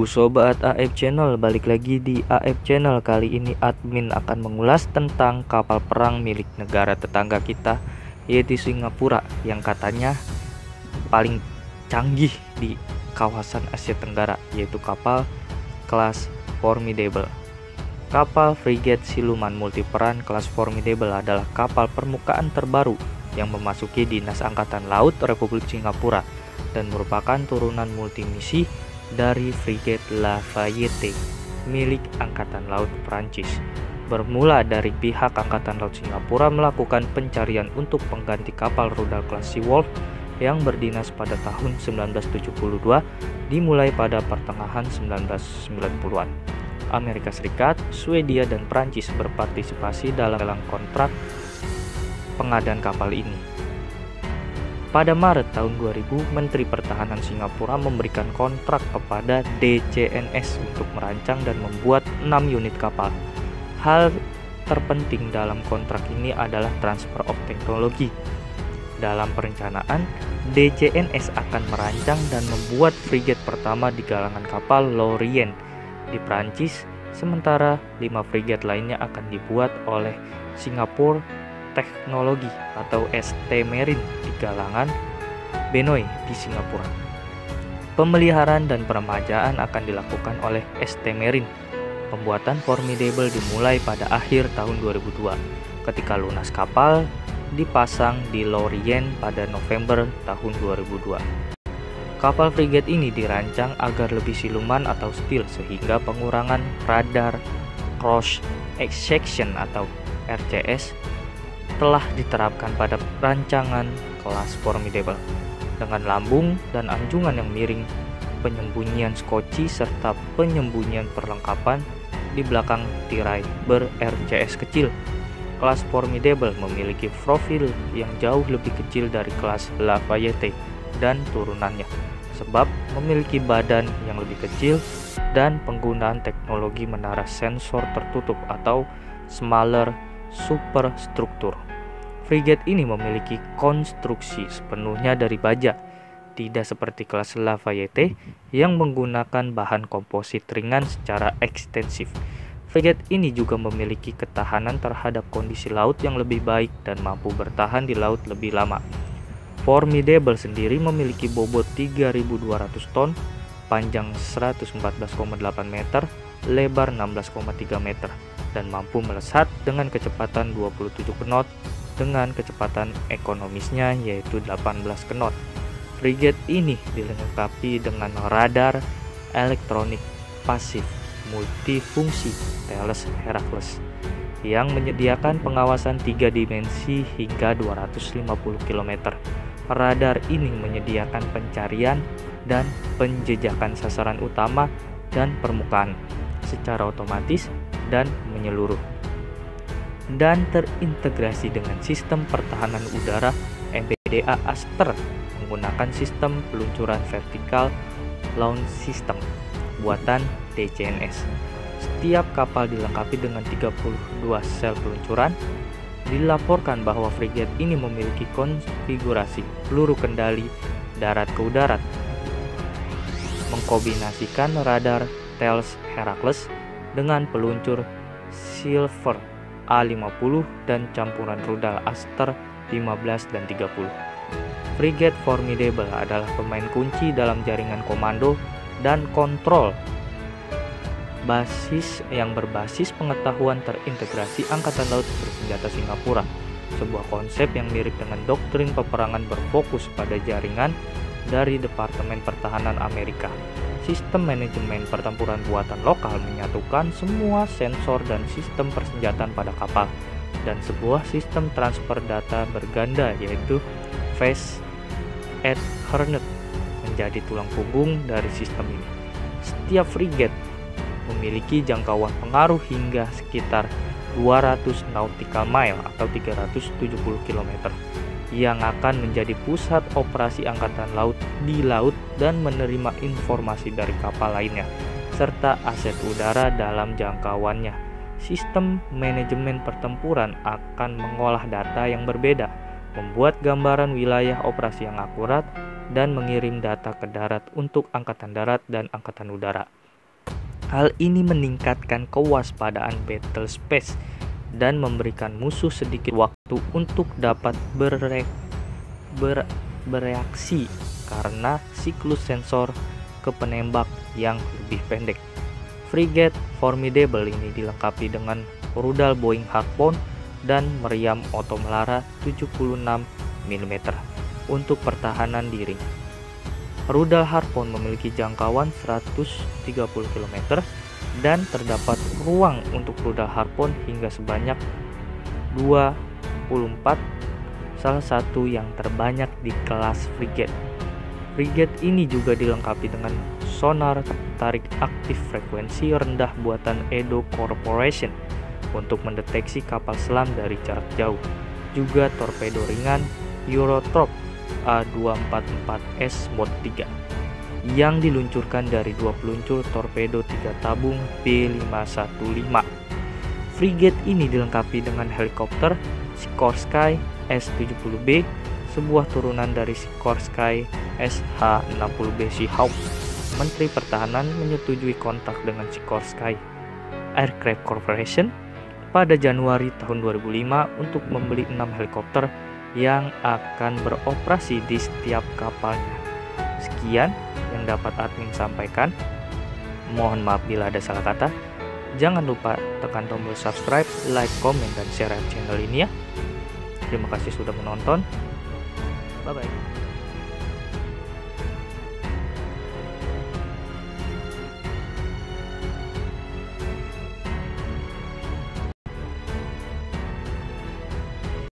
Sobat AF Channel, balik lagi di AF Channel. Kali ini admin akan mengulas tentang kapal perang milik negara tetangga kita, yaitu Singapura, yang katanya paling canggih di kawasan Asia Tenggara, yaitu kapal kelas Formidable. Kapal frigat siluman multiperan kelas Formidable adalah kapal permukaan terbaru yang memasuki Dinas Angkatan Laut Republik Singapura dan merupakan turunan multimisi dari frigat Lafayette milik Angkatan Laut Prancis. Bermula dari pihak Angkatan Laut Singapura melakukan pencarian untuk pengganti kapal rudal kelas Seawolf yang berdinas pada tahun 1972, dimulai pada pertengahan 1990-an. Amerika Serikat, Swedia, dan Prancis berpartisipasi dalam kontrak pengadaan kapal ini. Pada Maret tahun 2000, Menteri Pertahanan Singapura memberikan kontrak kepada DCNS untuk merancang dan membuat 6 unit kapal. Hal terpenting dalam kontrak ini adalah transfer of teknologi. Dalam perencanaan, DCNS akan merancang dan membuat frigat pertama di galangan kapal Lorient di Prancis, sementara 5 frigat lainnya akan dibuat oleh Singapore Teknologi atau ST Marine di galangan Benoi di Singapura. Pemeliharaan dan peremajaan akan dilakukan oleh ST Marine. Pembuatan Formidable dimulai pada akhir tahun 2002 ketika lunas kapal dipasang di Lorient pada November tahun 2002. Kapal frigat ini dirancang agar lebih siluman atau stealth sehingga pengurangan radar cross section atau RCS telah diterapkan pada rancangan kelas Formidable dengan lambung dan anjungan yang miring, penyembunyian skoci serta penyembunyian perlengkapan di belakang tirai ber-RCS kecil. Kelas Formidable memiliki profil yang jauh lebih kecil dari kelas Lafayette dan turunannya, sebab memiliki badan yang lebih kecil dan penggunaan teknologi menara sensor tertutup atau smaller superstruktur. Frigat ini memiliki konstruksi sepenuhnya dari baja, tidak seperti kelas Lafayette yang menggunakan bahan komposit ringan secara ekstensif. Frigat ini juga memiliki ketahanan terhadap kondisi laut yang lebih baik dan mampu bertahan di laut lebih lama. Formidable sendiri memiliki bobot 3.200 ton, panjang 114,8 meter, lebar 16,3 meter, dan mampu melesat dengan kecepatan 27 knot dengan kecepatan ekonomisnya yaitu 18 knot. Frigat ini dilengkapi dengan radar elektronik pasif multifungsi Thales Heracles yang menyediakan pengawasan 3 dimensi hingga 250 km. Radar ini menyediakan pencarian dan penjejakan sasaran utama dan permukaan secara otomatis dan menyeluruh, dan terintegrasi dengan sistem pertahanan udara MPDA Aster menggunakan sistem peluncuran vertikal launch system buatan DCNS. Setiap kapal dilengkapi dengan 32 sel peluncuran. Dilaporkan bahwa frigat ini memiliki konfigurasi peluru kendali darat ke udara, mengkombinasikan radar Thales Heracles dengan peluncur Silver A50 dan campuran rudal Aster 15 dan 30. Frigat Formidable adalah pemain kunci dalam jaringan komando dan kontrol basis yang berbasis pengetahuan terintegrasi Angkatan Laut Bersenjata Singapura, sebuah konsep yang mirip dengan doktrin peperangan berfokus pada jaringan dari Departemen Pertahanan Amerika. Sistem manajemen pertempuran buatan lokal menyatukan semua sensor dan sistem persenjataan pada kapal, dan sebuah sistem transfer data berganda yaitu Phase at Harnett menjadi tulang punggung dari sistem ini. Setiap frigat memiliki jangkauan pengaruh hingga sekitar 200 nautical mile atau 370 km yang akan menjadi pusat operasi Angkatan Laut di laut dan menerima informasi dari kapal lainnya serta aset udara dalam jangkauannya. Sistem manajemen pertempuran akan mengolah data yang berbeda, membuat gambaran wilayah operasi yang akurat, dan mengirim data ke darat untuk Angkatan Darat dan Angkatan Udara. Hal ini meningkatkan kewaspadaan battle space dan memberikan musuh sedikit waktu untuk dapat bereaksi karena siklus sensor ke penembak yang lebih pendek. Frigate Formidable ini dilengkapi dengan rudal Boeing Harpoon dan meriam Otomelara 76 mm untuk pertahanan diri. Rudal Harpoon memiliki jangkauan 130 km dan terdapat ruang untuk rudal Harpoon hingga sebanyak 24, salah satu yang terbanyak di kelas frigate. Frigate ini juga dilengkapi dengan sonar tarik aktif frekuensi rendah buatan Edo Corporation untuk mendeteksi kapal selam dari jarak jauh. Juga torpedo ringan Eurotrop A244S Mod 3 yang diluncurkan dari dua peluncur torpedo 3 tabung B515. Frigate ini dilengkapi dengan helikopter Sikorsky S-70B, sebuah turunan dari Sikorsky SH-60B Seahawk. Menteri Pertahanan menyetujui kontak dengan Sikorsky Aircraft Corporation pada Januari tahun 2005 untuk membeli 6 helikopter yang akan beroperasi di setiap kapalnya. Sekian yang dapat admin sampaikan. Mohon maaf bila ada salah kata. Jangan lupa tekan tombol subscribe, like, komen, dan share channel ini ya. Terima kasih sudah menonton. Bye-bye.